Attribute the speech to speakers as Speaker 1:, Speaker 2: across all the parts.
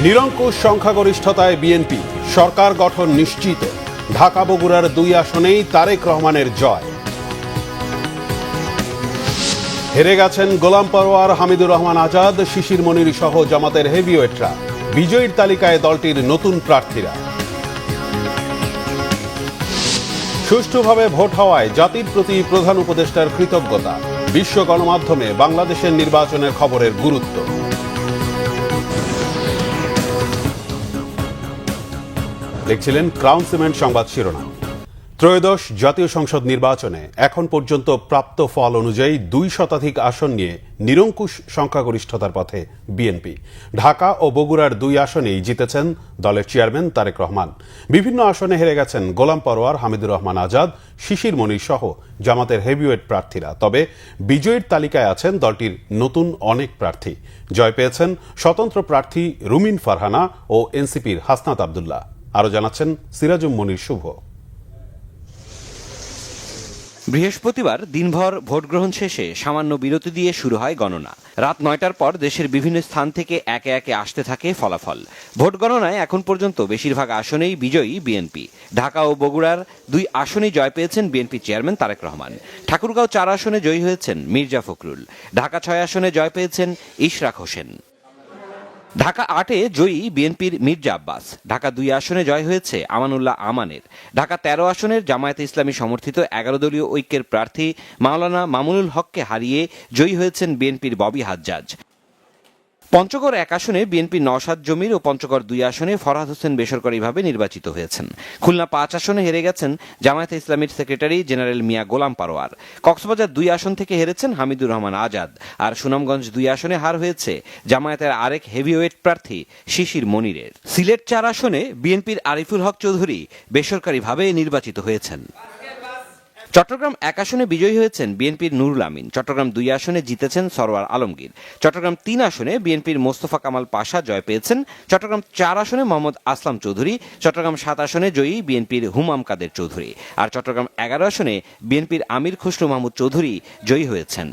Speaker 1: নিরঙ্কুশ সংখ্যাগরিষ্ঠতায় বিএনপি, সরকার গঠন নিশ্চিত। ঢাকা বগুড়ার 2 আসনেই তারেক রহমানের জয়। হেরে গেছেন গোলাম পরোয়ার, হামিদুর রহমান আজাদ, শিশির মনির সহ জামাতের হেভিওয়েটরা। বিজয়ীর তালিকায় দলটির নতুন প্রার্থীরা। সুষ্ঠুভাবে ভোট হওয়ায় জাতির প্রতি প্রধান উপদেষ্টার কৃতজ্ঞতা। বিশ্ব গণমাধ্যমে বাংলাদেশের নির্বাচনের খবরের গুরুত্ব। দেখছিলেন ক্রাউন সিমেন্ট সংবাদ শিরোনাম। ত্রয়োদশ জাতীয় সংসদ নির্বাচনে এখন পর্যন্ত প্রাপ্ত ফল অনুযায়ী 2 শতাধিক আসন নিয়ে নিরঙ্কুশ সংখ্যাগরিষ্ঠতার পথে বিএনপি। ঢাকা ও বগুড়ার 2 আসনেই জিতেছেন দলের চেয়ারম্যান তারেক রহমান। বিভিন্ন আসনে হেরে গেছেন গোলাম পরোয়ার, হামিদুর রহমান আজাদ, শিশির মনির সহ জামাতের হেভিওয়েট প্রার্থীরা। তবে বিজয়ীর তালিকায় আছেন দলটির নতুন অনেক প্রার্থী। জয় পেয়েছেন স্বতন্ত্র প্রার্থী রুমিন ফারহানা ও এনসিপির হাসনাত আব্দুল্লাহ। আরও জানাচ্ছেন সিরাজুম মনির শুভ।
Speaker 2: বৃহস্পতিবার দিনভর ভোট গ্রহণ শেষে সামান্য বিরতি দিয়ে শুরু হয় গণনা। রাত 9টার পর দেশের বিভিন্ন স্থান থেকে একে একে আসতে থাকে ফলাফল। ভোট গণনায় এখন পর্যন্ত বেশিরভাগ আসনেই বিজয়ী বিএনপি। ঢাকা ও বগুড়ার 2 আসনেই জয় পেয়েছেন বিএনপি চেয়ারম্যান তারেক রহমান। ঠাকুরগাঁও 4 আসনে জয়ী হয়েছেন মির্জা ফখরুল। ঢাকা 6 আসনে জয় পেয়েছেন ইশরাক হোসেন। ঢাকা 8-এ জয়ী বিএনপির মির্জা আব্বাস। ঢাকা 2 আসনে জয় হয়েছে আমানুল্লাহ আমানের। ঢাকা 13 আসনের জামায়াতে ইসলামী সমর্থিত 11 দলীয় ঐক্যের প্রার্থী মাওলানা মামুনুল হককে হারিয়ে জয়ী হয়েছেন বিএনপির ববি হাজ্জাজ। পঞ্চগড় 1 আসনে বিএনপির নওশাদ জমির ও পঞ্চগড় 2 আসনে ফরহাদ হোসেন বেসরকারিভাবে নির্বাচিত হয়েছেন। খুলনা 5 আসনে হেরে গেছেন জামায়াতে ইসলামীর সেক্রেটারি জেনারেল মিয়া গোলাম পরোয়ার। কক্সবাজার 2 আসন থেকে হেরেছেন হামিদুর রহমান আজাদ। আর সুনামগঞ্জ 2 আসনে হার হয়েছে জামায়াতের আরেক হেভিওয়েট প্রার্থী শিশির মনিরের। সিলেট 4 আসনে বিএনপির আরিফুল হক চৌধুরী বেসরকারিভাবে নির্বাচিত হয়েছেন। চট্টগ্রাম 1 আসনে বিজয়ী হয়েছেন বিএনপির নুরুল আমিন। চট্টগ্রাম 2 আসনে জিতেছেন সরওয়ার আলমগীর। চট্টগ্রাম 3 আসনে বিএনপির মোস্তফা কামাল পাশা জয় পেয়েছেন। চট্টগ্রাম 4 আসনে মোহাম্মদ আসলাম চৌধুরী। চট্টগ্রাম 7 আসনে জয়ী বিএনপির হুমাম কাদের চৌধুরী। আর চট্টগ্রাম 11 আসনে বিএনপির আমির খসরু মাহমুদ চৌধুরী জয়ী হয়েছেন।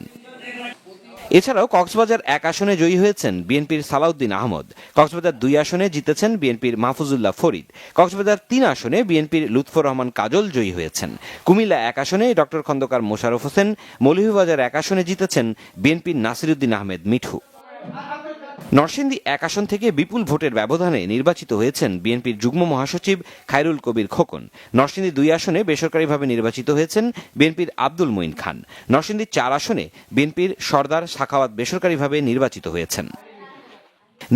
Speaker 2: এছাড়াও কক্সবাজার 1 আসনে জয়ী হয়েছেন বিএনপির সালাউদ্দিন আহমদ। কক্সবাজার 2 আসনে জিতেছেন বিএনপির মাহফুজুল্লাহ ফরিদ। কক্সবাজার 3 আসনে বিএনপির লুৎফর রহমান কাজল জয়ী হয়েছেন। কুমিল্লা 1 আসনে ডক্টর খন্দকার মোশাররফ হোসেন। মৌলভীবাজার 1 আসনে জিতেছেন বিএনপির নাসিরউদ্দিন আহমেদ মিঠু। নরসিংদী 1 আসন থেকে বিপুল ভোটের ব্যবধানে নির্বাচিত হয়েছেন বিএনপির যুগ্ম মহাসচিব খায়রুল কবির খোকন। নরসিংদী 2 আসনে বেসরকারিভাবে নির্বাচিত হয়েছেন বিএনপির আব্দুল মঈন খান। নরসিংদী 4 আসনে বিএনপির সর্দার সাখাওয়াত বেসরকারিভাবে নির্বাচিত হয়েছেন।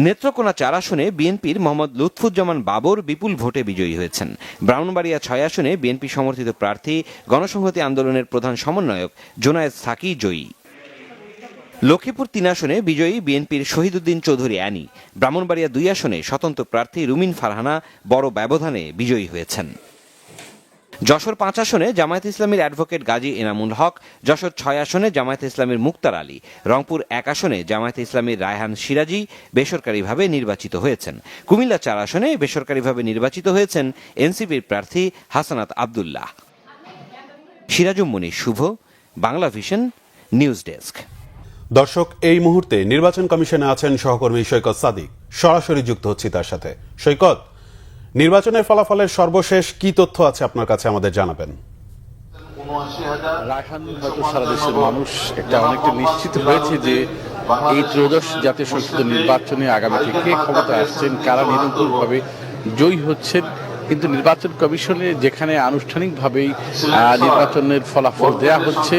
Speaker 2: নেত্রকোনা 4 আসনে বিএনপির মোহাম্মদ লুৎফুজ্জামান বাবর বিপুল ভোটে বিজয়ী হয়েছেন। ব্রাহ্মণবাড়িয়া 6 আসনে বিএনপি সমর্থিত প্রার্থী গণসংহতি আন্দোলনের প্রধান সমন্বয়ক জোনায়েদ সাকি জয়ী। লক্ষ্মীপুর 3 আসনে বিজয়ী বিএনপির শহীদউদ্দিন চৌধুরী অ্যানি। ব্রাহ্মণবাড়িয়া 2 আসনে স্বতন্ত্র প্রার্থী রুমিন ফারহানা বড় ব্যবধানে বিজয়ী হয়েছেন। যশোর 5 আসনে জামায়াতে ইসলামীর অ্যাডভোকেট গাজী এনামুল হক। যশোর 6 আসনে জামায়াতে ইসলামীর মুক্তার আলী। রংপুর 1 আসনে জামায়াতে ইসলামীর রায়হান সিরাজি বেসরকারিভাবে নির্বাচিত হয়েছেন। কুমিল্লা 4 আসনে বেসরকারিভাবে নির্বাচিত হয়েছেন এনসিপির প্রার্থী হাসনাত আব্দুল্লাহ। সিরাজুম মনির শুভ, বাংলা ভিশন, নিউজ ডেস্ক।
Speaker 1: দর্শক, এই মুহূর্তে নির্বাচন কমিশনে আছেন সহকর্মী সৈকত সাদিক। সরাসরি যুক্ত হচ্ছি তার সাথে। সৈকত, নির্বাচনের ফলাফলের সর্বশেষ কি তথ্য আছে আপনার কাছে, আমাদের জানাবেন।
Speaker 3: রায়হান, হয়তো সারা দেশের মানুষ এটা অনেকটা নিশ্চিত হয়েছে যে এই ত্রয়োদশ জাতীয় সংসদ নির্বাচনে আগামী থেকে ক্ষমতায় আসছেন কারা নিরঙ্কুশভাবে জয়ী হচ্ছেন। কিন্তু নির্বাচন কমিশনে যেখানে আনুষ্ঠানিকভাবেই নির্বাচনের ফলাফল দেয়া হচ্ছে,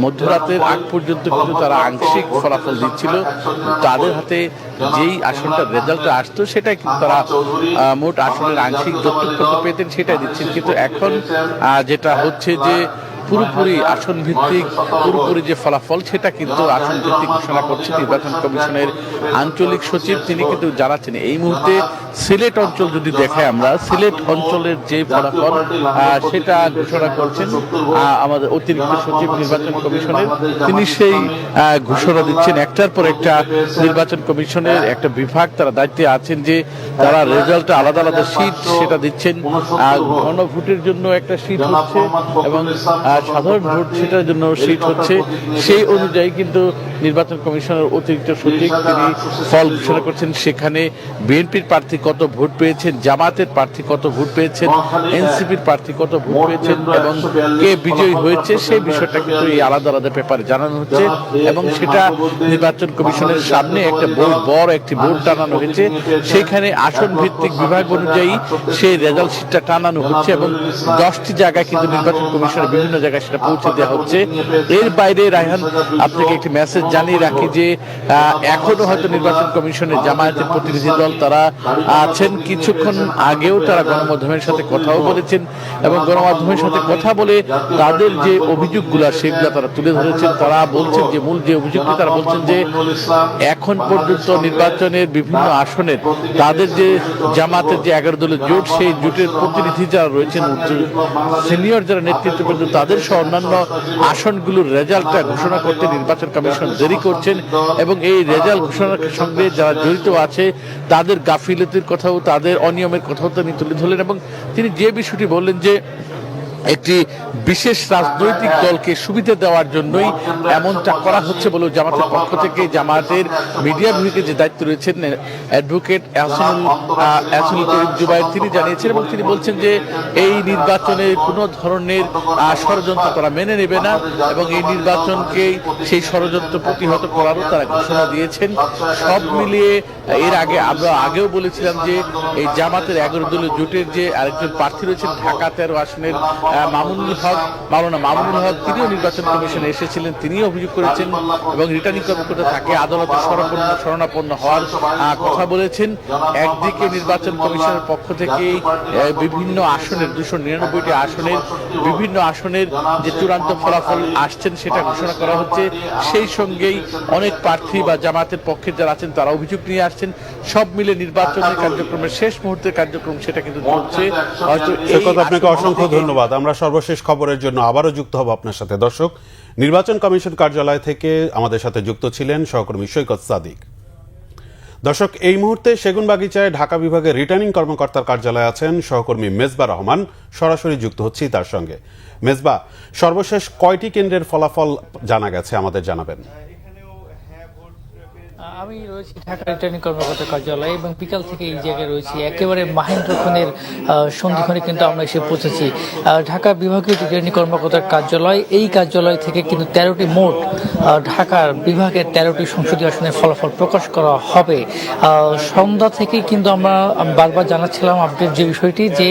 Speaker 3: মধ্যরাতের আগ পর্যন্ত কিন্তু তারা আংশিক ফলাফল দিচ্ছিল। তাদের হাতে যেই আসনটার রেজাল্ট আসতো সেটাই কিন্তু তারা মোট আসনের আংশিক যতটুকু পেতেন সেটাই দিচ্ছেন। কিন্তু এখন যেটা হচ্ছে যে পুরোপুরি আসন ভিত্তিক পুরোপুরি যে ফলাফল সেটা কিন্তু আসন ভিত্তিক ঘোষণা করছে নির্বাচন কমিশনের আঞ্চলিক সচিব। তিনি কিন্তু জানাচ্ছেন এই মুহূর্তে সিলেট অঞ্চল যদি দেখায় আমরা, সিলেট অঞ্চলের যে ফলাফল সেটা ঘোষণা করছেন আমাদের অতিরিক্ত সচিব নির্বাচন কমিশনের। তিনি সেই ঘোষণা দিচ্ছেন। একটার পর একটা নির্বাচন কমিশনের একটা বিভাগ তারা দায়িত্বে আছেন যে তারা রেজাল্ট আলাদা আলাদা শীট সেটা দিচ্ছেন। গণভোটের জন্য একটা শীট হচ্ছে এবং সাধারণ ভোট সেটার জন্য সিট হচ্ছে, সেই অনুযায়ী কিন্তু নির্বাচন কমিশনের অতিরিক্ত সচিব তিনি ফল ঘোষণা করছেন। সেখানে বিএনপির প্রার্থী কত ভোট পেয়েছেন, জামাতের প্রার্থী কত ভোট পেয়েছেন, এনসিপির প্রার্থী কত ভোট পেয়েছেন এবং কে বিজয়ী হয়েছে সেই বিষয়টা কিন্তু এই আলাদা আলাদা পেপারে জানানো হচ্ছে এবং সেটা নির্বাচন কমিশনের সামনে একটা বড় একটি বোর্ড টানানো হয়েছে। সেখানে আসন ভিত্তিক বিভাগ অনুযায়ী সেই রেজাল্ট শিটটা টানানো হচ্ছে এবং 10টি জায়গায় কিন্তু নির্বাচন কমিশনের বিভিন্ন জায়গায় সেটা পৌঁছে দেওয়া হচ্ছে। এর বাইরে রায়হান, আপনাকে একটি মেসেজ জানিয়ে রাখি যে এখনো হয়তো নির্বাচন কমিশনের জামায়াতের প্রতিনিধি দল তারা আছেন। কিছুক্ষণ আগেও তারা গণমাধ্যমের সাথে কথাও বলেছেন এবং গণমাধ্যমের সাথে কথা বলে তাদের যে অভিযোগগুলো সেগুলো তারা তুলে ধরেছেন। তারা বলছেন যে মূল যে অভিযোগটি তারা বলছেন যে এখন পর্যন্ত নির্বাচনের বিভিন্ন আসনের তাদের যে জামাতের যে 11 দলের জোট, সেই জোটের প্রতিনিধি যারা রয়েছেন, সিনিয়র যারা নেতৃত্ব পর্যন্ত তাদের সহ অন্যান্য আসনগুলোর রেজাল্টটা ঘোষণা করতে নির্বাচন কমিশন দেরি করছেন এবং এই রেজাল্ট ঘোষণার সঙ্গে যারা জড়িত আছে তাদের গাফিলতির কথাও, তাদের অনিয়মের কথাও তিনি তুলে ধরলেন এবং তিনি যে বিষয়টি বললেন যে একটি বিশেষ রাজনৈতিক দলকে সুবিধা দেওয়ার জন্যই এমনটা করা হচ্ছে বলে জামাতের পক্ষ থেকে জামাতের মিডিয়া বিভাগে যে দায়িত্ব রয়েছেন অ্যাডভোকেট এহসানুল করিম জুবায়ের তিনি জানিয়েছেন এবং তিনি বলছেন যে এই নির্বাচনে কোনো ধরনের ষড়যন্ত্র তারা মেনে নেবে না এবং এই নির্বাচনকে সেই ষড়যন্ত্র প্রতিহত করারও তারা ঘোষণা দিয়েছেন। সব মিলিয়ে এর আগে আমরা আগেও বলেছিলাম যে এই জামাতের 11 দলীয় জোটের যে আরেকজন প্রার্থী রয়েছেন ঢাকা 13 আসনের মাওলানা মামুনুল হক, তিনিও নির্বাচন কমিশনে এসেছিলেন, তিনিও অভিযোগ করেছেন এবং রিটার্নিং কর্মকর্তা তাকে আদালতে শরণাপন্ন হওয়ার কথা বলেছেন। একদিকে নির্বাচন কমিশনের পক্ষ থেকে বিভিন্ন আসনের 299টি আসনের বিভিন্ন আসনের যে চূড়ান্ত ফলাফল আসছেন সেটা ঘোষণা করা হচ্ছে। সেই সঙ্গেই অনেক প্রার্থী বা জামাতের পক্ষে যারা আছেন তারা অভিযোগ নিয়ে আসছেন। সব মিলে নির্বাচনের কার্যক্রমের শেষ মুহূর্তের কার্যক্রম সেটা কিন্তু চলছে। হয়তো
Speaker 1: আপনাকে অসংখ্য ধন্যবাদ। আমরা সর্বশেষ খবরের জন্য আবারও যুক্ত হব আপনার সাথে। দর্শক, নির্বাচন কমিশন কার্যালয় থেকে আমাদের সাথে যুক্ত ছিলেন সহকর্মী সৈকত সাদিক। দর্শক, এই মুহূর্তে সেগুনবাগিচায় ঢাকা বিভাগের রিটার্নিং কর্মকর্তার কার্যালয়ে আছেন সহকর্মী মেজবা রহমান। সরাসরি যুক্ত হচ্ছি তার সঙ্গে। মেজবা, সর্বশেষ কয়টি কেন্দ্রের ফলাফল জানা গেছে আমাদের জানাবেন।
Speaker 4: আমি রয়েছি ঢাকা রিটার্নিং কর্মকর্তার কার্যালয়ে এবং বিকাল থেকে এই জায়গায় রয়েছি। একেবারে মাহেন্দ্রক্ষণের সন্ধিক্ষণে কিন্তু আমরা এসে পৌঁছেছি ঢাকা বিভাগীয় রিটার্নিং কর্মকর্তার কার্যালয়। এই কার্যালয় থেকে কিন্তু 13টি মোট ঢাকার বিভাগের 13টি সংসদীয় আসনের ফলাফল প্রকাশ করা হবে। সন্ধ্যা থেকে কিন্তু আমরা বারবার জানাচ্ছিলাম আপডেট যে বিষয়টি যে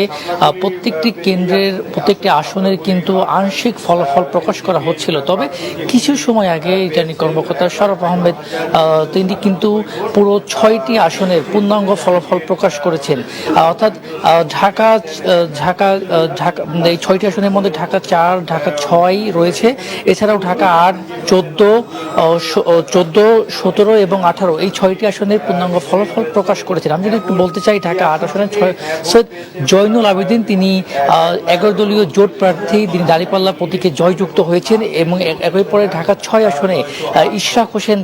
Speaker 4: প্রত্যেকটি কেন্দ্রের প্রত্যেকটি আসনের কিন্তু আংশিক ফলাফল প্রকাশ করা হচ্ছিল। তবে কিছু সময় আগে রিটার্নিং কর্মকর্তা শরফ আহমেদ তিনি কিন্তু পুরো 6টি আসনের পূর্ণাঙ্গ ফলাফল প্রকাশ করেছেন। অর্থাৎ ঢাকা এই 6টি আসনের মধ্যে ঢাকা 4, ঢাকা 6 রয়েছে। এছাড়াও ঢাকা 8, 14, 17 এবং 18 এই 6টি আসনের পূর্ণাঙ্গ ফলাফল প্রকাশ করেছেন। আমি যদি একটু বলতে চাই, ঢাকা 8 আসনের সৈয়দ জয়নুল আবেদিন তিনি 11 দলীয় জোট প্রার্থী, তিনি দাঁড়িপাল্লা প্রতীকে জয়যুক্ত হয়েছেন এবং একই পরে ঢাকা 6 আসনে ইশরাক হোসেন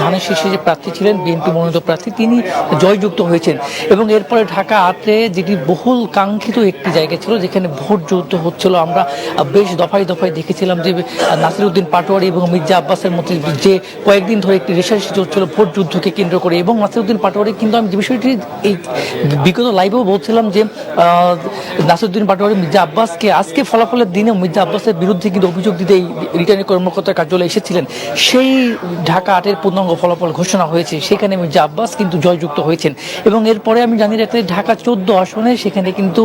Speaker 4: ধানের শীর্ষে যে প্রার্থী ছিলেন বিএনপি মনোনীত প্রার্থী তিনি জয়যুক্ত হয়েছেন এবং এরপরে ঢাকা 8-এ যেটি বহুল কাঙ্ক্ষিত একটি জায়গা ছিল যেখানে ভোট যুদ্ধ হচ্ছিল। আমরা বেশ দফায় দফায় দেখেছিলাম যে নাসিরউদ্দিন পাটোয়ারি এবং মির্জা আব্বাসের মধ্যে যে কয়েকদিন ধরে একটি রেষারেষি চলছিল ভোট যুদ্ধকে কেন্দ্র করে এবং নাসিরউদ্দিন পাটোয়ারি কিন্তু আমি যে বিষয়টি এই বিগত লাইভেও বলছিলাম যে নাসিরউদ্দিন পাটোয়ারি মির্জা আব্বাসকে আজকে ফলাফলের দিনে মির্জা আব্বাসের বিরুদ্ধে কিন্তু অভিযোগ দিতে এই রিটার্নিং কর্মকর্তার কার্যালয়ে এসেছিলেন। সেই ঢাকা 8-এর পূর্ণাঙ্গ ফলাফল ঘোষণা হয়েছে, সেখানে মির্জা আব্বাস কিন্তু জয়যুক্ত হয়েছেন এবং এরপরে আমি জানি রাখতে ঢাকা 14 আসনে সেখানে কিন্তু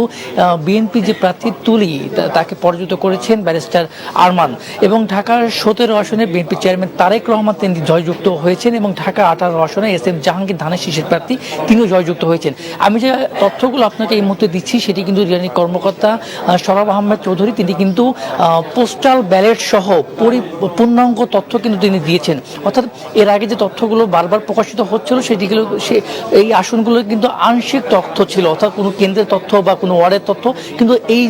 Speaker 4: বিএনপি যে প্রার্থী তুলি তাকে পরাজিত করেছেন ব্যারিস্টার আরমান এবং ঢাকার 17 আসনে বিএনপি চেয়ারম্যান তারেক রহমান তিনি জয়যুক্ত হয়েছেন এবং ঢাকা 18 আসনে SM জাহাঙ্গীর ধানের শীষের প্রার্থী তিনিও জয়যুক্ত হয়েছেন। আমি যে তথ্যগুলো আপনাকে এই মুহূর্তে দিচ্ছি সেটি কিন্তু রিটার্নিং কর্মকর্তা শরফ আহমেদ চৌধুরী তিনি কিন্তু পোস্টাল ব্যালট সহ পূর্ণাঙ্গ তথ্য কিন্তু তিনি দিয়েছেন। অর্থাৎ এর আগে যে তথ্যগুলো বারবার প্রকাশিত হচ্ছিল সেটিগুলো এই আসনগুলো কিন্তু আংশিক তথ্য ছিল, অর্থাৎ কোনো কেন্দ্রের তথ্য বা কোনো ওয়ার্ডের তথ্য, কিন্তু এই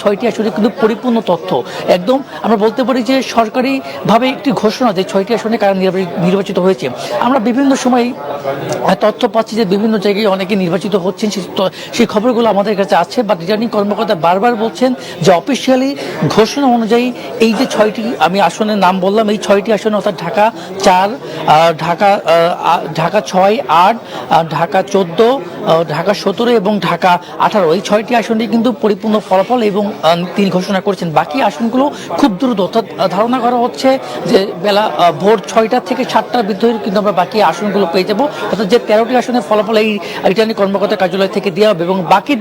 Speaker 4: 6টি আসনে কিন্তু পরিপূর্ণ তথ্য একদম আমরা বলতে পারি যে সরকারিভাবে তবে একটি ঘোষণা যে 6টি আসনে কারা নির্বাচিত হয়েছে, আমরা বিভিন্ন সময় তথ্য পাচ্ছি যে বিভিন্ন জায়গায় অনেকে নির্বাচিত হচ্ছেন, সেই খবরগুলো আমাদের কাছে আছে। বাট রিটার্নিং কর্মকর্তা বারবার বলছেন যে অফিসিয়ালি ঘোষণা অনুযায়ী এই যে 6টি আমি আসনের নাম বললাম, এই 6টি আসনে অর্থাৎ ঢাকা 4, ঢাকা 6, 8, ঢাকা 14, ঢাকা 17 এবং ঢাকা 18, এই 6টি আসনটি কিন্তু পরিপূর্ণ ফলাফল এবং তিনি ঘোষণা করেছেন। বাকি আসনগুলো খুব দ্রুত, অর্থাৎ ধারণা করা হচ্ছে যে বেলা ভোর 6টা থেকে 7টার ভিতরে কিন্তু আমরা বাকি আসনগুলো পেয়ে যাব। অর্থাৎ যে 13টি আসনের ফলাফল এই রিটার্নিং কর্মকর্তার কার্যালয় থেকে দেওয়া হবে এবং বাকি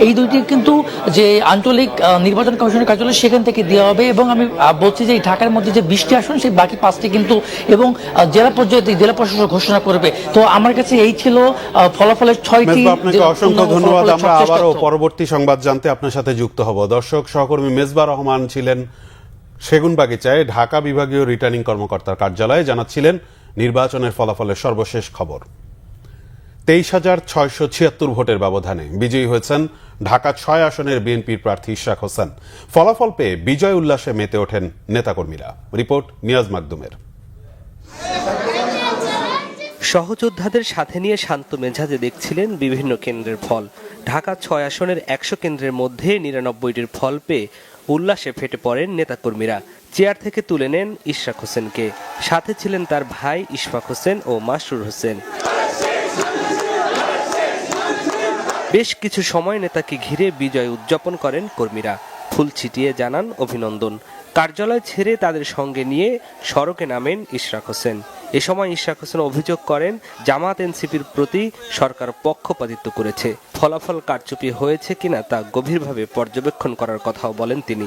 Speaker 4: এই দুইটি কিন্তু যে আঞ্চলিক নির্বাচন কমিশনের কার্যালয় সেখান থেকে দেওয়া হবে। এবং আমি বলছি যে এই ঢাকার মধ্যে যে 20টি আসন, সেই বাকি 5টি কিন্তু এবং জেলা পর্যায়ে জেলা প্রশাসক ঘোষণা করবে। তো আমার কাছে এই ছিল ফলাফলের 6টি।
Speaker 1: আপনাকে অসংখ্য ধন্যবাদ। আমরা আবারও পরবর্তী সংবাদ জানতে আপনার সাথে যুক্ত হব। দর্শক, সহকর্মী মেজবা রহমান ছিলেন সেগুনবাগিচায় ঢাকা বিভাগীয় রিটার্নিং কর্মকর্তার কার্যালয়ে, জানাচ্ছিলেন নির্বাচনের ফলাফলের সর্বশেষ খবর। 23,676 ভোটের ব্যবধানে বিজয়ী হয়েছেন ঢাকা 6 আসনের বিএনপির প্রার্থী ইশরাক হোসেন। ফলাফল পেয়ে বিজয় উল্লাসে মেতে ওঠেন নেতাকর্মীরা। রিপোর্ট নিয়াজ মাকদুমের।
Speaker 5: সহযোদ্ধাদের সাথে নিয়ে শান্ত মেজাজে দেখছিলেন বিভিন্ন কেন্দ্রের ফল। ঢাকা 6 আসনের 100 কেন্দ্রের মধ্যে 99টির ফল পেয়ে উল্লাসে ফেটে পড়েন নেতাকর্মীরা। চেয়ার থেকে তুলে নেন ইশরাক হোসেনকে, সাথে ছিলেন তার ভাই ইশফাক হোসেন ও মাসরুর হোসেন। বেশ কিছু সময় নেতাকে ঘিরে বিজয় উদযাপন করেন কর্মীরা, ফুল ছিটিয়ে জানান অভিনন্দন। কার্যালয় ছেড়ে তাদের সঙ্গে নিয়ে সড়কে নামেন ইশরাক হোসেন। এ সময় ইশরাক হোসেন অভিযোগ করেন জামাত এনসিপির প্রতি সরকার পক্ষপাতিত্ব করেছে। ফলাফল কারচুপি হয়েছে কিনা তা গভীরভাবে পর্যবেক্ষণ করার কথাও বলেন তিনি।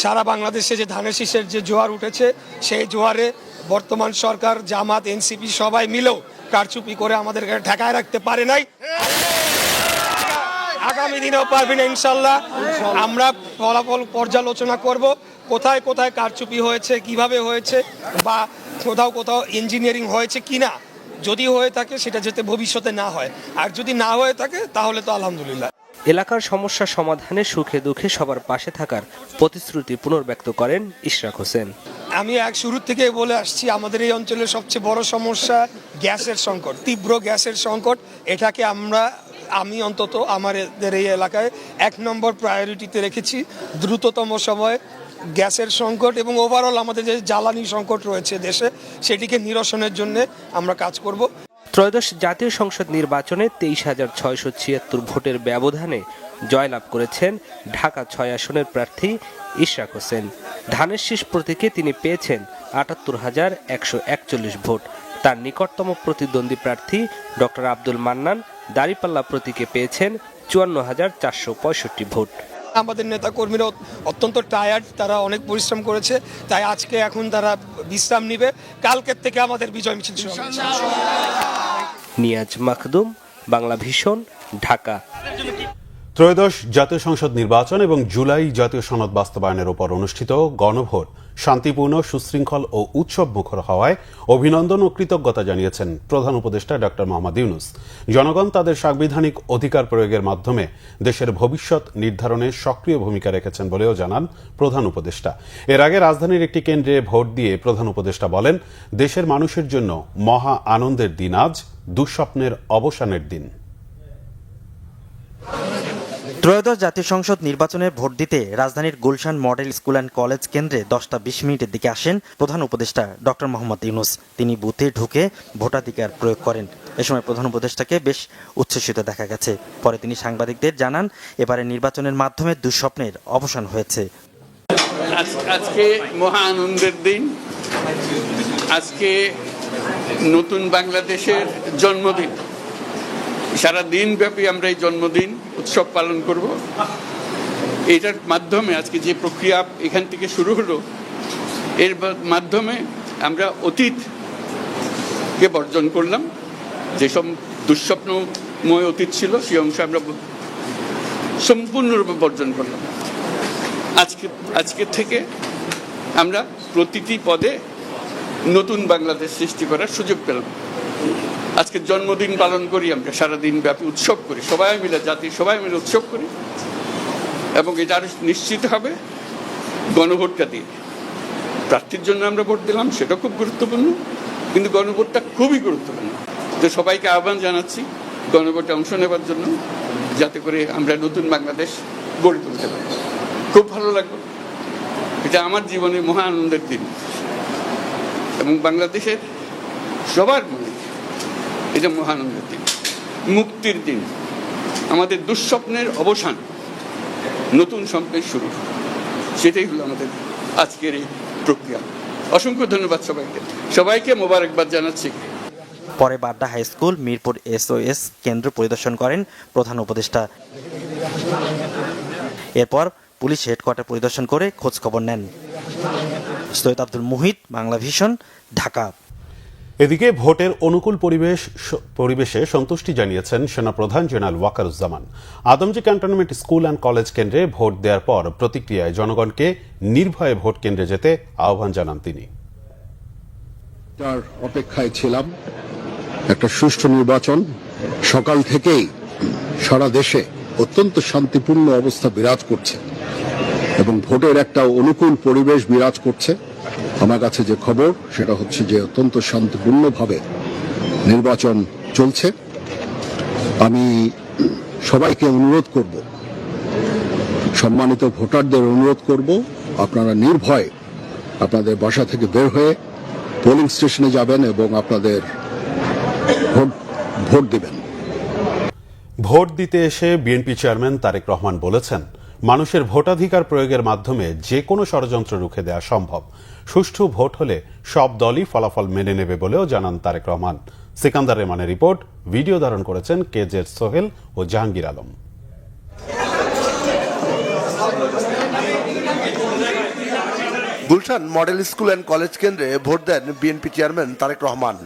Speaker 6: সারা বাংলাদেশে যে ধানের শীষের যে জোয়ার উঠেছে, সেই জোয়ারে বর্তমান সরকার, জামাত, এনসিপি সবাই মিলেও কারচুপি করে আমাদেরকে ঠেকায় রাখতে পারে নাই। আগামী দিনেও পারবি না ইনশাল্লাহ। আমরা ফলাফল পর্যালোচনা করব, কোথায় কোথায় কারচুপি হয়েছে, কিভাবে হয়েছে, বা কোথাও ইঞ্জিনিয়ারিং হয়েছে কিনা। যদি হয়ে থাকে সেটা যাতে ভবিষ্যতে না হয়, আর যদি না হয়ে থাকে তাহলে তো আলহামদুলিল্লাহ।
Speaker 5: এলাকার সমস্যা সমাধানে সুখে দুঃখে সবার পাশে থাকার প্রতিশ্রুতি পুনর্ব্যক্ত করেন ইশরাক হোসেন।
Speaker 6: আমি শুরু থেকে বলে আসছি, আমাদের এই অঞ্চলের সবচেয়ে বড় সমস্যা গ্যাসের সংকট, তীব্র গ্যাসের সংকট। এটাকে আমি অন্তত আমাদের এই এলাকায় 1 নম্বর প্রায়োরিটিতে রেখেছি। দ্রুততম সময়ে গ্যাসের সংকট এবং ওভারঅল আমাদের যে জ্বালানি সংকট রয়েছে দেশে, সেটিকে নিরসনের জন্য আমরা কাজ করব।
Speaker 5: ত্রয়োদশ জাতীয় সংসদ নির্বাচনে 23,676 ভোটের ব্যবধানে জয়লাভ করেছেন ঢাকা 6 আসনের প্রার্থী ইশরাক হোসেন। ধানের শীষ প্রতীকে তিনি পেয়েছেন 78,141 ভোট। তার নিকটতম প্রতিদ্বন্দ্বী প্রার্থী ডক্টর আব্দুল মান্নান দাঁড়িপাল্লা প্রতীকে পেয়েছেন 54,465 ভোট।
Speaker 6: আমাদের নেতা কর্মীরা অত্যন্ত টায়ার্ড, তারা অনেক পরিশ্রম করেছে, তাই আজকে এখন তারা বিশ্রাম নিবে। কালকের থেকে আমাদের বিজয় মিছিল শুরু হবে।
Speaker 5: নিয়াজ মাকদুম, বাংলা ভিশন, ঢাকা।
Speaker 1: ত্রয়োদশ জাতীয় সংসদ নির্বাচন এবং জুলাই জাতীয় সনদ বাস্তবায়নের উপর অনুষ্ঠিত গণভোট শান্তিপূর্ণ, সুশৃঙ্খল ও উৎসব মুখর হওয়ায় অভিনন্দন ও কৃতজ্ঞতা জানিয়েছেন প্রধান উপদেষ্টা ডক্টর মোহাম্মদ ইউনূস। জনগণ তাদের সাংবিধানিক অধিকার প্রয়োগের মাধ্যমে দেশের ভবিষ্যৎ নির্ধারণে সক্রিয় ভূমিকা রেখেছেন বলেও জানান প্রধান উপদেষ্টা। এর আগে রাজধানীর একটি কেন্দ্রে ভোট দিয়ে প্রধান উপদেষ্টা বলেন, দেশের মানুষের জন্য মহা আনন্দের দিন আজ, দুঃস্বপ্নের অবসানের দিন।
Speaker 7: ত্রয়োদশ জাতীয় সংসদ নির্বাচনের ভোট দিতে রাজধানীর Gulshan model school and college কেন্দ্রে 10:20 দিকে আসেন প্রধান উপদেষ্টা ডক্টর মোহাম্মদ ইউনূস। তিনি বুথে ঢুকে ভোটাধিকার প্রয়োগ করেন। এ সময় প্রধান উপদেষ্টাকে বেশ উচ্ছ্বসিত দেখা গেছে। পরে তিনি সাংবাদিকদের জানান, এবারে নির্বাচনের মাধ্যমে দুঃস্বপ্নের অবসান হয়েছে।
Speaker 8: আজকে মহা আনন্দের দিন, আজকে নতুন বাংলাদেশের জন্মদিন। সারা দিন ব্যাপী আমরা এই জন্মদিন উৎসব পালন করব। এটার মাধ্যমে আজকে যে প্রক্রিয়া এখান থেকে শুরু হলো, এর মাধ্যমে আমরা অতীতকে বর্জন করলাম। যেসব দুঃস্বপ্নময় অতীত ছিল সেই অংশ আমরা সম্পূর্ণরূপে বর্জন করলাম। আজকে থেকে আমরা প্রতিটি পদে নতুন বাংলাদেশ সৃষ্টি করার সুযোগ পেলাম। আজকে জন্মদিন পালন করি, আমরা সারাদিন ব্যাপী উৎসব করি, সবাই মিলে, জাতি সবাই মিলে উৎসব করি। এবং এটা আরো নিশ্চিত হবে গণভোটটা দিয়ে। প্রার্থীর জন্য আমরা ভোট দিলাম, সেটা খুব গুরুত্বপূর্ণ, কিন্তু গণভোটটা খুবই গুরুত্বপূর্ণ। তো সবাইকে আহ্বান জানাচ্ছি গণভোটে অংশ নেবার জন্য, যাতে করে আমরা নতুন বাংলাদেশ গড়ে তুলতে পারি। খুব ভালো লাগবে, এটা আমার জীবনে মহা আনন্দের দিন এবং বাংলাদেশের সবার মনে এটা মহানন্দের দিন, মুক্তির দিন, আমাদের দুঃস্বপ্নের অবসান, নতুন স্বপ্নের শুরু। সেটাই হলো আমাদের আজকের এই প্রক্রিয়া। অসংখ্য ধন্যবাদ সবাইকে মোবারকবাদ জানাচ্ছি।
Speaker 7: পরে Badda high school, Mirpur SOS কেন্দ্র পরিদর্শন করেন প্রধান উপদেষ্টা। এরপর পুলিশ হেডকোয়ার্টার পরিদর্শন করে খোঁজ খবর নেন। সৈয়দ আব্দুল মুহিত, বাংলা ভিশন, ঢাকা।
Speaker 1: এদিকে ভোটের অনুকূল পরিবেশে সন্তুষ্টি জানিয়েছেন সেনাপ্রধান general Wakeruzzaman. Adamjee cantonment school and college কেন্দ্রে ভোট দেওয়ার পর প্রতিক্রিয়ায় জনগণকে নির্ভয়ে ভোট কেন্দ্রে যেতে আহ্বান জানান তিনি।
Speaker 9: তার অপেক্ষায় ছিলাম একটা সুষ্ঠু নির্বাচন। সকাল থেকেই সারা দেশে অত্যন্ত শান্তিপূর্ণ অবস্থা বিরাজ করছে এবং ভোটের একটা অনুকূল পরিবেশ বিরাজ করছে। আমার কাছে যে খবর সেটা হচ্ছে যে অত্যন্ত শান্তিপূর্ণভাবে নির্বাচন চলছে। আমি সবাইকে অনুরোধ করব, সম্মানিত ভোটারদের অনুরোধ করব, আপনারা নির্ভয়ে আপনাদের বাসা থেকে বের হয়ে পোলিং স্টেশনে যাবেন এবং আপনাদের ভোট দিবেন।
Speaker 1: ভোট দিতে এসে বিএনপি চেয়ারম্যান তারেক রহমান বলেছেন, মানুষের ভোটাধিকার প্রয়োগের মাধ্যমে যে কোনো ষড়যন্ত্র রুখে দেওয়া সম্ভব। সুষ্ঠু ভোট হলে সব দলই ফলাফল মেনে নেবে বলেও জানান তারেক রহমান। সিকান্দার রেমানের রিপোর্ট, ভিডিও ধারণ করেছেন KZ সোহেল ও Jahangir Alam.
Speaker 10: Gulshan model school and college কেন্দ্রে ভোট দেন বিএনপি চেয়ারম্যান তারেক রহমান।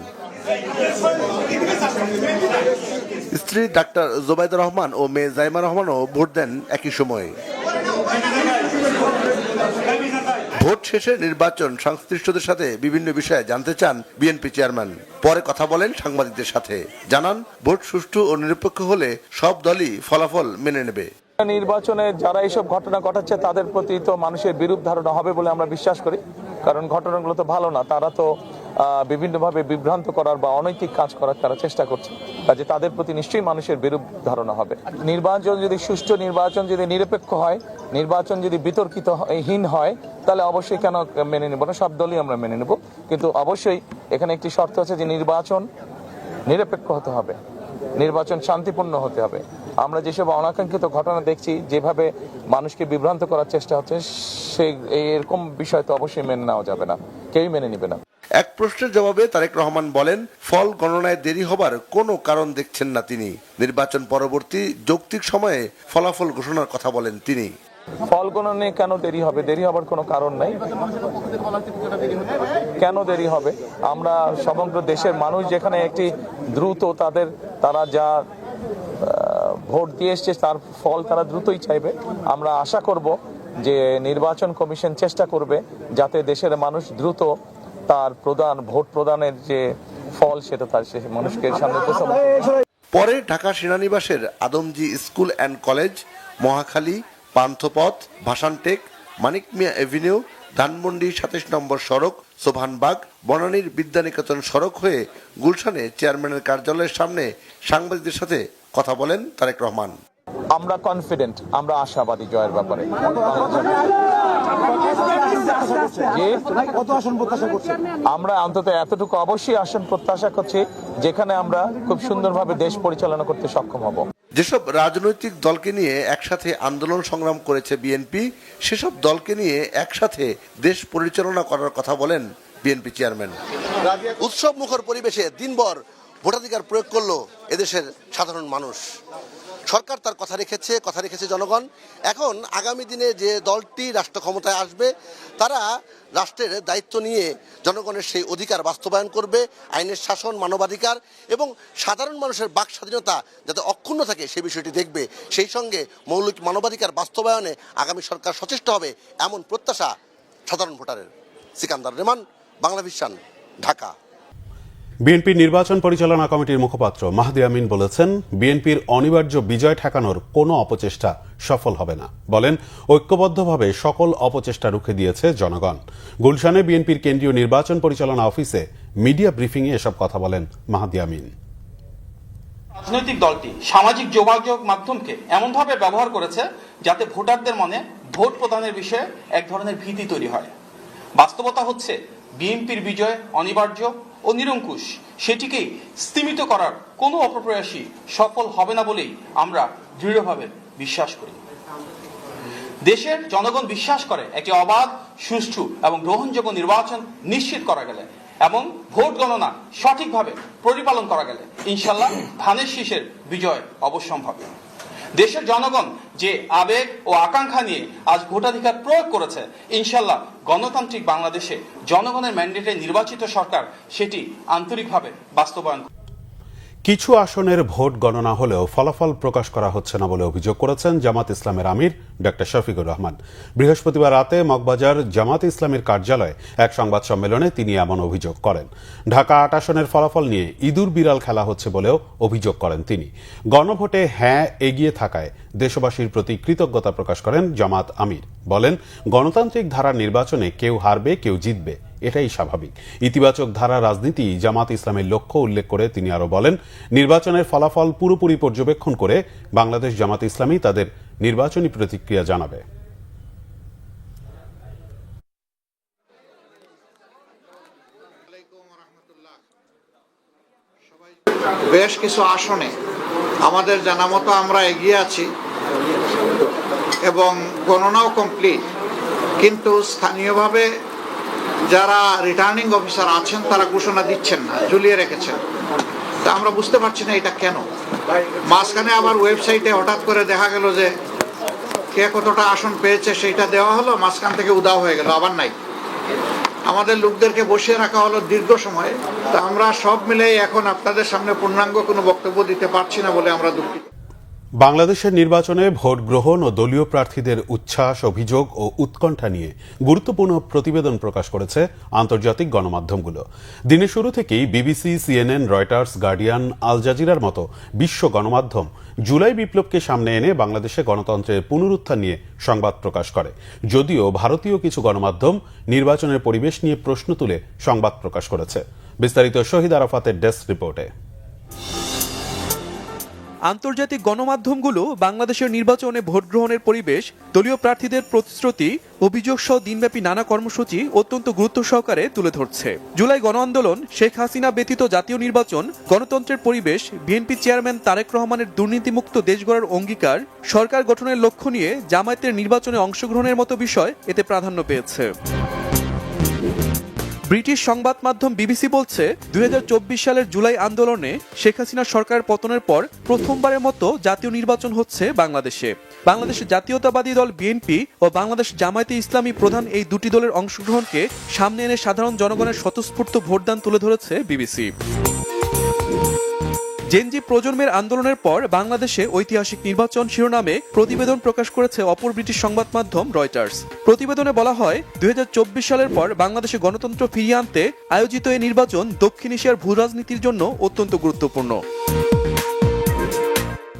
Speaker 10: স্ত্রী ডাক্তার জোবাইদা রহমান ও মেয়ে জাইমা রহমানও ভোট দেন একই সময়ে। ভোট শেষে নির্বাচন সংশ্লিষ্টদের সাথে বিভিন্ন বিষয়ে জানতে চান বিএনপি চেয়ারম্যান। পরে কথা বলেন সাংবাদিকদের সাথে, জানান ভোট সুষ্ঠু ও নিরপেক্ষ হলে সব দলই ফলাফল মেনে নেবে।
Speaker 11: নির্বাচনে যারা এইসব ঘটনা ঘটাচ্ছে তাদের প্রতি তো মানুষের বিরূপ ধারণা হবে বলে আমরা বিশ্বাস করি, কারণ ঘটনাগুলো তো ভালো না। তারা তো বিভিন্নভাবে বিভ্রান্ত করার বা অনৈতিক কাজ করার তারা চেষ্টা করছে, কাজে তাদের প্রতি নিশ্চয়ই মানুষের বিরূপ ধারণা হবে। নির্বাচন যদি সুষ্ঠু, নির্বাচন যদি নিরপেক্ষ হয়, নির্বাচন যদি বিতর্কিতহীন হয়, তাহলে অবশ্যই কেন মেনে নেব না, সব দলই আমরা মেনে নেব। কিন্তু অবশ্যই এখানে একটি শর্ত আছে যে নির্বাচন নিরপেক্ষ হতে হবে, নির্বাচন শান্তিপূর্ণ হতে হবে। আমরা যেসব অনাকাঙ্ক্ষিত ঘটনা দেখছি, যেভাবে মানুষকে বিভ্রান্ত করার চেষ্টা হচ্ছে, সেই এরকম বিষয় তো অবশ্যই মেনে নেওয়া যাবে না, কেউই মেনে নেবে না।
Speaker 10: এক প্রশ্নের জবাবে তারেক রহমান বলেন, ফল গণনায় দেরি হবার কোনো কারণ দেখছেন না তিনি। নির্বাচন পরবর্তী যৌক্তিক সময়ে ফলাফল ঘোষণার কথা বলেন তিনি।
Speaker 11: ফল গণনায় কেন দেরি হবে? দেরি হবার কোনো কারণ নাই। কেন দেরি হবে? আমরা সমগ্র দেশের মানুষ যেখানে একটি দ্রুত তারা যা ভোট দিয়ে এসছে তার ফল তারা দ্রুতই চাইবে। আমরা আশা করব যে নির্বাচন কমিশন চেষ্টা করবে যাতে দেশের মানুষ দ্রুত তার ভোট প্রদানের যে ফল সেটা তার মানুষকে সামনে উপস্থাপন করবে।
Speaker 10: পরে ঢাকা সেনানিবাসের Adamjee school and college, Mohakhali, Panthapath, Bhasantek, Manik Mia avenue, Dhanmondi 27 নম্বর সড়ক, সোভানবাগ, বনানীর বিদ্যানিকেতন সড়ক হয়ে গুলশানে চেয়ারম্যানের কার্যালয়ের সামনে সাংবাদিকদের সাথে কথা বলেন তারেক রহমান।
Speaker 11: আমরা কনফিডেন্ট, আমরা আশাবাদী জয়ের ব্যাপারে। আমরা অন্তত এতটুকু অবশ্যই আসন প্রত্যাশা করছি যেখানে আমরা খুব সুন্দরভাবে দেশ পরিচালনা করতে সক্ষম হব।
Speaker 10: যেসব রাজনৈতিক দলকে নিয়ে একসাথে আন্দোলন সংগ্রাম করেছে বিএনপি, সেসব দলকে নিয়ে একসাথে দেশ পরিচালনা করার কথা বলেন বিএনপি চেয়ারম্যান। উৎসব মুখর পরিবেশে দিনভর ভোটাধিকার প্রয়োগ করলো এদেশের সাধারণ মানুষ। সরকার তার কথা রেখেছে জনগণ। এখন আগামী দিনে যে দলটি রাষ্ট্র ক্ষমতায় আসবে, তারা রাষ্ট্রের দায়িত্ব নিয়ে জনগণের সেই অধিকার বাস্তবায়ন করবে, আইনের শাসন, মানবাধিকার এবং সাধারণ মানুষের বাক স্বাধীনতা যাতে অক্ষুণ্ণ থাকে সে বিষয়টি দেখবে। সেই সঙ্গে মৌলিক মানবাধিকার বাস্তবায়নে আগামী সরকার সচেষ্ট হবে, এমন প্রত্যাশা সাধারণ ভোটারের। সিকান্দার রেমান, বাংলা ভিশন, ঢাকা।
Speaker 1: বিএনপির নির্বাচন পরিচালনা কমিটির মুখপাত্র মাহদি আমিন বলেছেন, বিএনপির অনিবার্য বিজয় ঠেকানোর কোনো অপচেষ্টা সফল হবে না। বলেন, ঐক্যবদ্ধভাবে সকল অপচেষ্টা রুখে দিয়েছে জনগণ। গুলশানে বিএনপির কেন্দ্রীয় নির্বাচন পরিচালনা অফিসে মিডিয়া ব্রিফিংয়ে এসব কথা বলেন মাহদি আমিন।
Speaker 12: রাজনৈতিক দলটি সামাজিক যোগাযোগ মাধ্যমকে এমনভাবে ব্যবহার করেছে যাতে ভোটারদের মনে ভোট প্রদানের বিষয়ে এক ধরনের ভীতি তৈরি হয়। বাস্তবতা হচ্ছে বিএনপির বিজয় অনিবার্য ও নিরঙ্কুশ, সেটিকেই স্তিমিত করার কোনো অপপ্রয়াসই সফল হবে না বলেই আমরা দৃঢ়ভাবে বিশ্বাস করি। দেশের জনগণ বিশ্বাস করে একটি অবাধ, সুষ্ঠু এবং গ্রহণযোগ্য নির্বাচন নিশ্চিত করা গেলে এবং ভোট গণনা সঠিকভাবে পরিপালন করা গেলে ইনশাল্লাহ ধানের শীষের বিজয় অবশ্যম্ভাবী। দেশের জনগণ যে আবেগ ও আকাঙ্ক্ষা নিয়ে আজ ভোটাধিকার প্রয়োগ করেছে, ইনশাল্লাহ গণতান্ত্রিক বাংলাদেশে জনগণের ম্যান্ডেটে নির্বাচিত সরকার সেটি আন্তরিকভাবে বাস্তবায়ন।
Speaker 1: কিছু আসনের ভোট গণনা হলেও ফলাফল প্রকাশ করা হচ্ছে না বলে অভিযোগ করেছেন জামাত ইসলামের আমির ডক্টর শফিকুর রহমান। বৃহস্পতিবার রাতে মগবাজার জামাত ইসলামের কার্যালয়ে এক সংবাদ সম্মেলনে তিনি এমন অভিযোগ করেন। ঢাকা ৮ আসনের ফলাফল নিয়ে ইঁদুর বিড়াল খেলা হচ্ছে বলেও অভিযোগ করেন তিনি। গণভোটে হ্যাঁ এগিয়ে থাকায় দেশবাসীর প্রতি কৃতজ্ঞতা প্রকাশ করেন জামাত আমির। বলেন, গণতান্ত্রিক ধারার নির্বাচনে কেউ হারবে, কেউ জিতবে, এটাই স্বাভাবিক। ইতিবাচক ধারা রাজনীতি জামাত ইসলামের লক্ষ্য উল্লেখ করে তিনি আরো বলেন, নির্বাচনের ফলাফল পুরোপুরি পর্যবেক্ষণ করে বাংলাদেশ জামাত ইসলামী তাদের নির্বাচনী প্রতিক্রিয়া জানাবে।
Speaker 13: বেশ কিছু আসনে আমাদের জানা মতো আমরা এগিয়ে আছি এবং গণনাও কমপ্লিট, কিন্তু স্থানীয়ভাবে যারা রিটার্নিং অফিসার আছেন তারা ঘোষণা দিচ্ছেন না, ঝুলিয়ে রেখেছেন। তা আমরা বুঝতে পারছি না এটা কেন। মাঝখানে আবার ওয়েবসাইটে হঠাৎ করে দেখা গেল যে কে কতটা আসন পেয়েছে সেইটা দেওয়া হলো, মাঝখান থেকে উধাও হয়ে গেল, আবার নাই। আমাদের লোকদেরকে বসিয়ে রাখা হলো দীর্ঘ সময়। তা আমরা সব মিলে এখন আপনাদের সামনে পূর্ণাঙ্গ কোনো বক্তব্য দিতে পারছি না বলে আমরা দুঃখিত।
Speaker 1: বাংলাদেশের নির্বাচনে ভোট গ্রহণ ও দলীয় প্রার্থীদের উচ্ছ্বাস, অভিযোগ ও উৎকণ্ঠা নিয়ে গুরুত্বপূর্ণ প্রতিবেদন প্রকাশ করেছে আন্তর্জাতিক গণমাধ্যমগুলো। দিনের শুরু থেকেই বিবিসি, সিএনএন, রয়টার্স, গার্ডিয়ান, আল জাজিরার মতো বিশ্ব গণমাধ্যম জুলাই বিপ্লবকে সামনে এনে বাংলাদেশে গণতন্ত্রের পুনরুত্থান নিয়ে সংবাদ প্রকাশ করে। যদিও ভারতীয় কিছু গণমাধ্যম নির্বাচনের পরিবেশ নিয়ে প্রশ্ন তুলে সংবাদ প্রকাশ করেছে। বিস্তারিত শহীদ আরাফাতের ডেস্ক রিপোর্টে।
Speaker 14: আন্তর্জাতিক গণমাধ্যমগুলো বাংলাদেশের নির্বাচনে ভোট গ্রহণের পরিবেশ, দলীয় প্রার্থীদের প্রতিশ্রুতি, অভিযোগ সহ দিনব্যাপী নানা কর্মসূচি অত্যন্ত গুরুত্ব সহকারে তুলে ধরছে। জুলাই গণ আন্দোলন, শেখ হাসিনা ব্যতীত জাতীয় নির্বাচন, গণতন্ত্রের পরিবেশ, বিএনপি চেয়ারম্যান তারেক রহমানের দুর্নীতিমুক্ত দেশ গড়ার অঙ্গীকার, সরকার গঠনের লক্ষ্য নিয়ে জামায়াতের নির্বাচনে অংশগ্রহণের মতো বিষয় এতে প্রাধান্য পেয়েছে। ব্রিটিশ সংবাদ মাধ্যম বিবিসি বলছে, ২০২৪ সালের জুলাই আন্দোলনে শেখ হাসিনা সরকার পতনের পর প্রথমবারের মতো জাতীয় নির্বাচন হচ্ছে বাংলাদেশে। বাংলাদেশের জাতীয়তাবাদী দল বিএনপি ও বাংলাদেশ জামায়াতে ইসলামী প্রধান এই দুটি দলের অংশগ্রহণকে সামনে এনে সাধারণ জনগণের স্বতঃস্ফূর্ত ভোটদান তুলে ধরেছে বিবিসি। জেনজি প্রজন্মের আন্দোলনের পর বাংলাদেশে ঐতিহাসিক নির্বাচন শিরোনামে প্রতিবেদন প্রকাশ করেছে অপর ব্রিটিশ সংবাদ মাধ্যম রয়টার্স। প্রতিবেদনে বলা হয়, ২০২৪ সালের পর বাংলাদেশে গণতন্ত্র ফিরিয়ে আনতে আয়োজিত এই নির্বাচন দক্ষিণ এশিয়ার ভূরাজনীতির জন্য অত্যন্ত গুরুত্বপূর্ণ।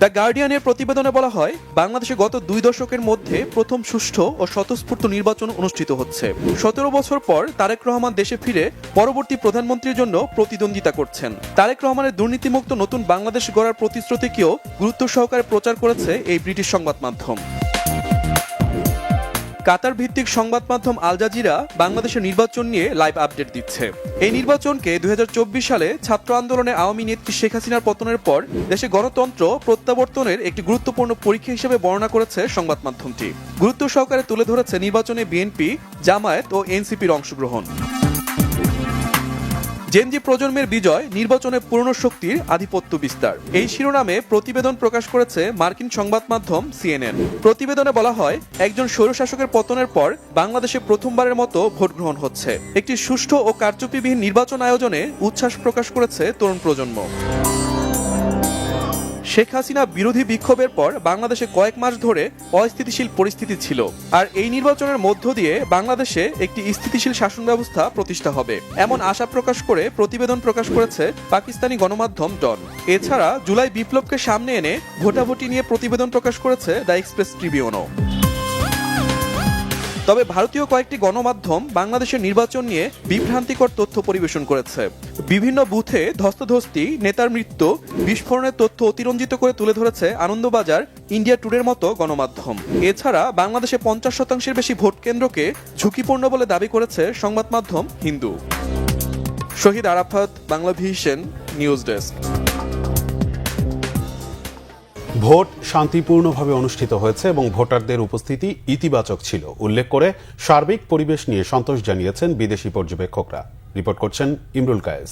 Speaker 14: দ্য গার্ডিয়ানের প্রতিবেদনে বলা হয়, বাংলাদেশে গত ২ দশকের মধ্যে প্রথম সুষ্ঠু ও স্বতঃস্ফূর্ত নির্বাচন অনুষ্ঠিত হচ্ছে। ১৭ বছর পর তারেক রহমান দেশে ফিরে পরবর্তী প্রধানমন্ত্রীর জন্য প্রতিদ্বন্দ্বিতা করছেন। তারেক রহমানের দুর্নীতিমুক্ত নতুন বাংলাদেশ গড়ার প্রতিশ্রুতিকেও গুরুত্ব সহকারে প্রচার করেছে এই ব্রিটিশ সংবাদ মাধ্যম। কাতার ভিত্তিক সংবাদ মাধ্যম আল জাজিরা বাংলাদেশের নির্বাচন নিয়ে লাইভ আপডেট দিচ্ছে। এই নির্বাচনকে ২০২৪ সালে ছাত্র আন্দোলনে আওয়ামী নেত্রী শেখ হাসিনার পতনের পর দেশে গণতন্ত্র প্রত্যাবর্তনের একটি গুরুত্বপূর্ণ পরীক্ষা হিসেবে বর্ণনা করেছে সংবাদ মাধ্যমটি। গুরুত্ব সহকারে তুলে ধরেছে নির্বাচনে বিএনপি, জামায়াত ও এনসিপির অংশগ্রহণ। জেনজি প্রজন্মের বিজয়, নির্বাচনে পুরনো শক্তির আধিপত্য বিস্তার, এই শিরোনামে প্রতিবেদন প্রকাশ করেছে মার্কিন সংবাদ মাধ্যম সিএনএন। প্রতিবেদনে বলা হয়, একজন স্বৈরশাসকের পতনের পর বাংলাদেশে প্রথমবারের মতো ভোট গ্রহণ হচ্ছে। একটি সুষ্ঠু ও কারচুপিবিহীন নির্বাচন আয়োজনে উচ্ছ্বাস প্রকাশ করেছে তরুণ প্রজন্ম। শেখ হাসিনা বিরোধী বিক্ষোভের পর বাংলাদেশে কয়েক মাস ধরে অস্থিতিশীল পরিস্থিতি ছিল, আর এই নির্বাচনের মধ্য দিয়ে বাংলাদেশে একটি স্থিতিশীল শাসন ব্যবস্থা প্রতিষ্ঠা হবে এমন আশা প্রকাশ করে প্রতিবেদন প্রকাশ করেছে পাকিস্তানি গণমাধ্যম ডন। এছাড়া জুলাই বিপ্লবকে সামনে এনে ভোটাভুটি নিয়ে প্রতিবেদন প্রকাশ করেছে দ্য এক্সপ্রেস ট্রিবিউনও। তবে ভারতীয় কয়েকটি গণমাধ্যম বাংলাদেশের নির্বাচন নিয়ে বিভ্রান্তিকর তথ্য পরিবেশন করেছে। বিভিন্ন বুথে ধস্তাধস্তি, নেতার মৃত্যু, বিস্ফোরণের তথ্য অতিরঞ্জিত করে তুলে ধরেছে আনন্দবাজার, ইন্ডিয়া টুডের মতো গণমাধ্যম। এছাড়া বাংলাদেশে 50% বেশি ভোট কেন্দ্রকে ঝুঁকিপূর্ণ বলে দাবি করেছে সংবাদ মাধ্যম হিন্দু। Shahid Arafat, Banglavision news desk.
Speaker 1: ভোট শান্তিপূর্ণভাবে অনুষ্ঠিত হয়েছে এবং ভোটারদের উপস্থিতি ইতিবাচক ছিল উল্লেখ করে সার্বিক পরিবেশ নিয়ে সন্তোষ জানিয়েছেন বিদেশি পর্যবেক্ষকরা। রিপোর্ট করছেন ইমরুল কায়েস।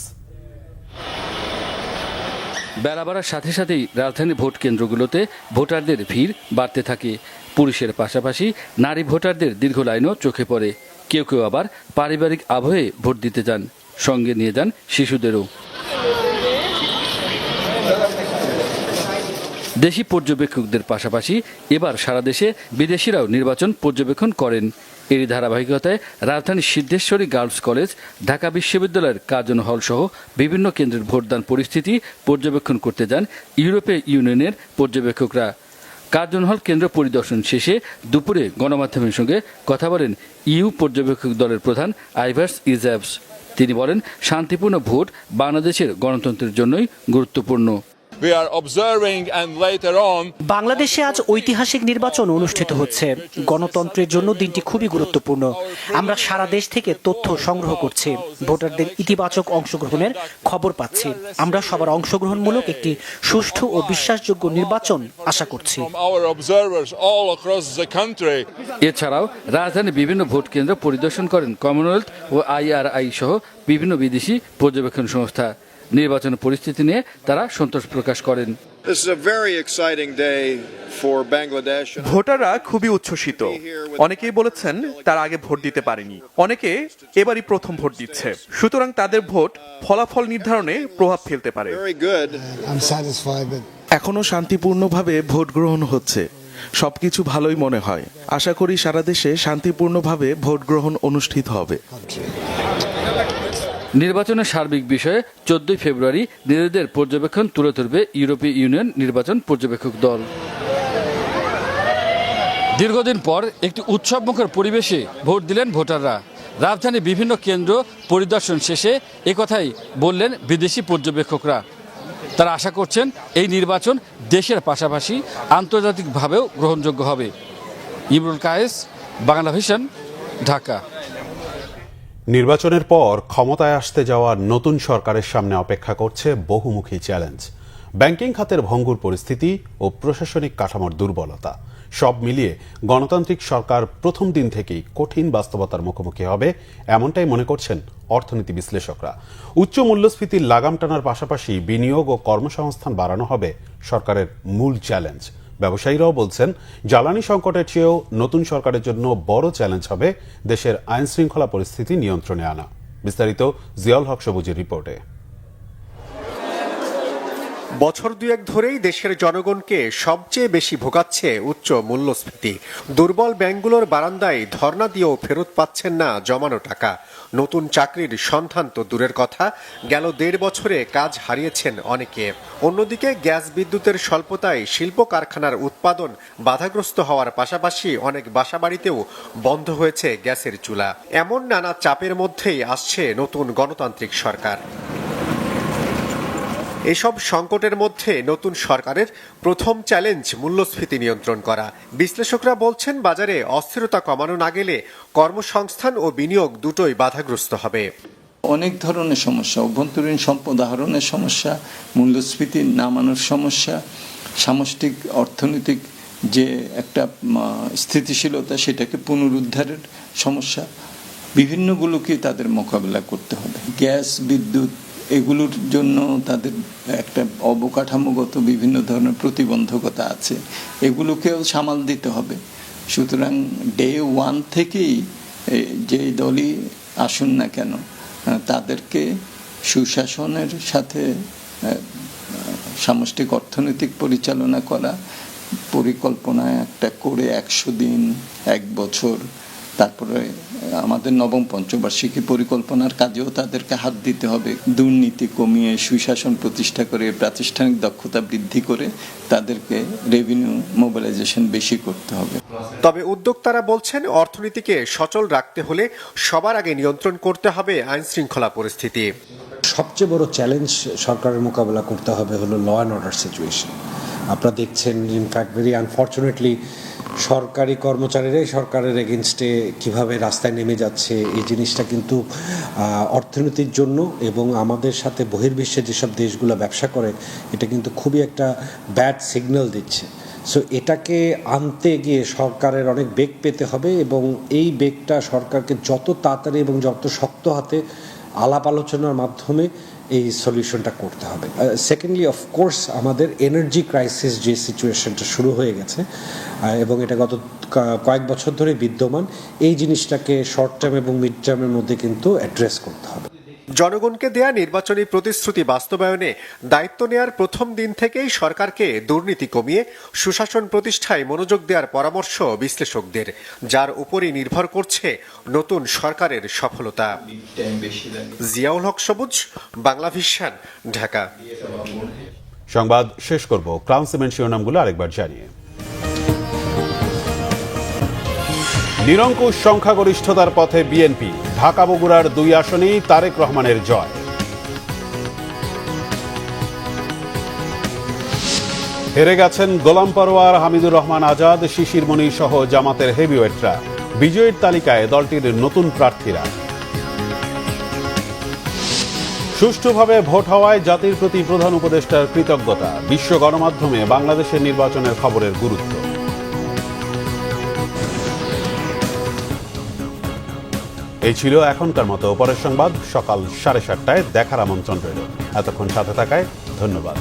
Speaker 15: বেলা বাড়ার সাথে সাথেই রাজধানীর ভোট কেন্দ্রগুলোতে ভোটারদের ভিড় বাড়তে থাকে। পুরুষের পাশাপাশি নারী ভোটারদের দীর্ঘ লাইনও চোখে পড়ে। কেউ কেউ আবার পারিবারিক আবহে ভোট দিতে যান, সঙ্গে নিয়ে যান শিশুদেরও। দেশি পর্যবেক্ষকদের পাশাপাশি এবার সারা দেশে বিদেশিরাও নির্বাচন পর্যবেক্ষণ করেন। এরই ধারাবাহিকতায় রাজধানীর সিদ্ধেশ্বরী গার্লস কলেজ, ঢাকা বিশ্ববিদ্যালয়ের কার্জন হল সহ বিভিন্ন কেন্দ্রের ভোটদান পরিস্থিতি পর্যবেক্ষণ করতে যান ইউরোপীয় ইউনিয়নের পর্যবেক্ষকরা। কার্জন হল কেন্দ্র পরিদর্শন শেষে দুপুরে গণমাধ্যমের সঙ্গে কথা বলেন ইউ পর্যবেক্ষক দলের প্রধান আইভার্স ইজাবস। তিনি বলেন, শান্তিপূর্ণ ভোট বাংলাদেশের গণতন্ত্রের জন্যই গুরুত্বপূর্ণ।
Speaker 16: বাংলাদেশে আজ ঐতিহাসিক নির্বাচন অনুষ্ঠিত হচ্ছে। গণতন্ত্রের জন্য দিনটি খুবই গুরুত্বপূর্ণ। আমরা সারা দেশ থেকে তথ্য সংগ্রহ করছি, ভোটারদের ইতিবাচক অংশগ্রহণের খবর পাচ্ছি। আমরা সবার অংশগ্রহণমূলক একটি সুষ্ঠু ও বিশ্বাসযোগ্য নির্বাচন আশা করছি।
Speaker 15: এছাড়াও রাজধানীর বিভিন্ন ভোট কেন্দ্র পরিদর্শন করেন কমনওয়েলথ ও IRI সহ বিভিন্ন বিদেশি পর্যবেক্ষণ সংস্থা। নির্বাচনের পরিস্থিতি নিয়ে তারা সন্তোষ প্রকাশ করেন।
Speaker 14: ভোটাররা খুবই উচ্ছ্বসিত। অনেকেই বলেছেন তারা আগে ভোট দিতে পারেনি, অনেকে এবারই প্রথম ভোট দিচ্ছে, সুতরাং তাদের ভোট ফলাফল নির্ধারণে প্রভাব ফেলতে পারে।
Speaker 17: এখনো শান্তিপূর্ণভাবে ভোট গ্রহণ হচ্ছে, সবকিছু ভালোই মনে হয়। আশা করি সারা দেশে শান্তিপূর্ণভাবে ভোট গ্রহণ অনুষ্ঠিত হবে।
Speaker 15: নির্বাচনের সার্বিক বিষয়ে 14 ফেব্রুয়ারি নিজেদের পর্যবেক্ষণ তুলে ধরবে ইউরোপীয় ইউনিয়ন নির্বাচন পর্যবেক্ষক দল। দীর্ঘদিন পর একটি উৎসবমুখর পরিবেশে ভোট দিলেন ভোটাররা। রাজধানীর বিভিন্ন কেন্দ্র পরিদর্শন শেষে একথাই বললেন বিদেশি পর্যবেক্ষকরা। তারা আশা করছেন এই নির্বাচন দেশের পাশাপাশি আন্তর্জাতিকভাবেও গ্রহণযোগ্য হবে। ইমরুল কায়েস, বাংলাভিশন, ঢাকা।
Speaker 1: নির্বাচনের পর ক্ষমতায় আসতে যাওয়া নতুন সরকারের সামনে অপেক্ষা করছে বহুমুখী চ্যালেঞ্জ। ব্যাংকিং খাতের ভঙ্গুর পরিস্থিতি ও প্রশাসনিক কাঠামোর দুর্বলতা সব মিলিয়ে গণতান্ত্রিক সরকার প্রথম দিন থেকেই কঠিন বাস্তবতার মুখোমুখি হবে, এমনটাই মনে করছেন অর্থনীতি বিশ্লেষকরা। উচ্চ মূল্যস্ফীতির লাগাম টানার পাশাপাশি বিনিয়োগ ও কর্মসংস্থান বাড়ানো হবে সরকারের মূল চ্যালেঞ্জ। ব্যবসায়ীরাও বলছেন, জ্বালানি সংকটের চেয়েও নতুন সরকারের জন্য বড় চ্যালেঞ্জ হবে দেশের আইন শৃঙ্খলা পরিস্থিতি নিয়ন্ত্রণে আনা। বিস্তারিত জিয়াউল হক সবুজের রিপোর্টে।
Speaker 18: বছর দুয়েক ধরেই দেশের জনগণকে সবচেয়ে বেশি ভোগাচ্ছে উচ্চ মূল্যস্ফীতি। দুর্বল ব্যাংকগুলোর বারান্দায় ধর্ণা দিয়েও ফেরত পাচ্ছেন না জমানো টাকা। নতুন চাকরির সন্ধান তো দূরের কথা, গেল 1.5 বছরে কাজ হারিয়েছেন অনেকে। অন্যদিকে গ্যাস বিদ্যুতের স্বল্পতায় শিল্প কারখানার উৎপাদন বাধাগ্রস্ত হওয়ার পাশাপাশি অনেক বাসাবাড়িতেও বন্ধ হয়েছে গ্যাসের চুলা। এমন নানা চাপের মধ্যেই আসছে নতুন গণতান্ত্রিক সরকার। এসব সংকটের মধ্যে নতুন সরকারের প্রথম চ্যালেঞ্জ মূল্যস্ফীতি নিয়ন্ত্রণ করা। বিশ্লেষকরা বলছেন, বাজারে অস্থিরতা কমানো না গেলে কর্মসংস্থান ও বিনিয়োগ দুটোই বাধাগ্রস্ত হবে।
Speaker 19: অনেক ধরনের সমস্যা, অভ্যন্তরীণ সম্পদ আহরণের সমস্যা, মূল্যস্ফীতি নামানোর সমস্যা, সামষ্টিক অর্থনৈতিক যে একটা স্থিতিশীলতা সেটাকে পুনরুদ্ধারের সমস্যা, বিভিন্নগুলোকে তাদের মোকাবেলা করতে হবে। গ্যাস, বিদ্যুৎ এগুলোর জন্য তাদের একটা অবকাঠামোগত বিভিন্ন ধরনের প্রতিবন্ধকতা আছে, এগুলোকেও সামাল দিতে হবে। সুতরাং ডে 1 থেকেই যে দলই আসুন না কেন তাদেরকে সুশাসনের সাথে সামষ্টিক অর্থনৈতিক পরিচালনা করা, পরিকল্পনা একটা করে 100 দিন, 1 বছর, তারপরে আমাদের নবম পঞ্চবার্ষিকী পরিকল্পনার কাজেও তাদেরকে হাত দিতে হবে। দুর্নীতি কমিয়ে সুশাসন প্রতিষ্ঠা করে প্রাতিষ্ঠানিক দক্ষতা বৃদ্ধি করে তাদেরকে রেভিনিউ মোবিলাইজেশন বেশি করতে হবে।
Speaker 18: তবে উদ্যোক্তারা বলছেন, অর্থনীতিকে সচল রাখতে হলে সবার আগে নিয়ন্ত্রণ করতে হবে আইন শৃঙ্খলা পরিস্থিতি।
Speaker 20: সবচেয়ে বড় চ্যালেঞ্জ সরকারের মোকাবেলা করতে হবে হলো ল অ্যান্ড অর্ডার সিচুয়েশন। আপনারা দেখছেন, ইনফ্যাক্ট ভেরি আনফর্চুনেটলি সরকারি কর্মচারীরাই সরকারের এগেনস্টে কিভাবে রাস্তায় নেমে যাচ্ছে, এই জিনিসটা কিন্তু অর্থনীতির জন্য এবং আমাদের সাথে বহির্বিশ্বে যেসব দেশগুলো ব্যবসা করে এটা কিন্তু খুবই একটা ব্যাড সিগন্যাল দিচ্ছে। সো এটাকে আনতে গিয়ে সরকারের অনেক বেগ পেতে হবে এবং এই বেগটা সরকারকে যত তাড়াতাড়ি এবং যত শক্ত হাতে আলাপ আলোচনার মাধ্যমে এই সলিউশনটা করতে হবে। সেকেন্ডলি অফকোর্স আমাদের এনার্জি ক্রাইসিস যে সিচুয়েশনটা শুরু হয়ে গেছে এবং এটা গত কয়েক বছর ধরে বিদ্যমান, এই জিনিসটাকে শর্ট টার্ম এবং মিড টার্মের মধ্যে কিন্তু অ্যাড্রেস করতে হবে।
Speaker 18: জনগণকে দেয়া নির্বাচনী প্রতিশ্রুতি বাস্তবায়নে দায়িত্ব নেয়ার প্রথম দিন থেকেই সরকারকে দুর্নীতি কমিয়ে সুশাসন প্রতিষ্ঠায় মনোযোগ দেওয়ার পরামর্শ বিশ্লেষকদের, যার উপরই নির্ভর করছে নতুন সরকারের সফলতা। জিয়াউল হক সবুজ, বাংলা ভিশন, ঢাকা।
Speaker 1: সংবাদ শেষ করব ক্রাউন সিমেন্ট শিরোনামগুলো আরেকবার জানিয়ে। নিরঙ্কুশ সংখ্যাগরিষ্ঠতার পথে বিএনপি, ঢাকা বগুড়ার 2 আসনেই তারেক রহমানের জয়। হেরে গেছেন গোলাম পরোয়ার, হামিদুর রহমান আজাদ, শিশির মনি সহ জামাতের হেভিওয়েটরা। বিজয়ীর তালিকায় দলটির নতুন প্রার্থীরা। সুষ্ঠুভাবে ভোট হওয়ায় জাতির প্রতি প্রধান উপদেষ্টার কৃতজ্ঞতা। বিশ্ব গণমাধ্যমে বাংলাদেশের নির্বাচনের খবরের গুরুত্ব। এই ছিল এখনকার মতো। পরের সংবাদ সকাল 7:30টায় দেখার আমন্ত্রণ রইল। এতক্ষণ সাথে থাকায় ধন্যবাদ।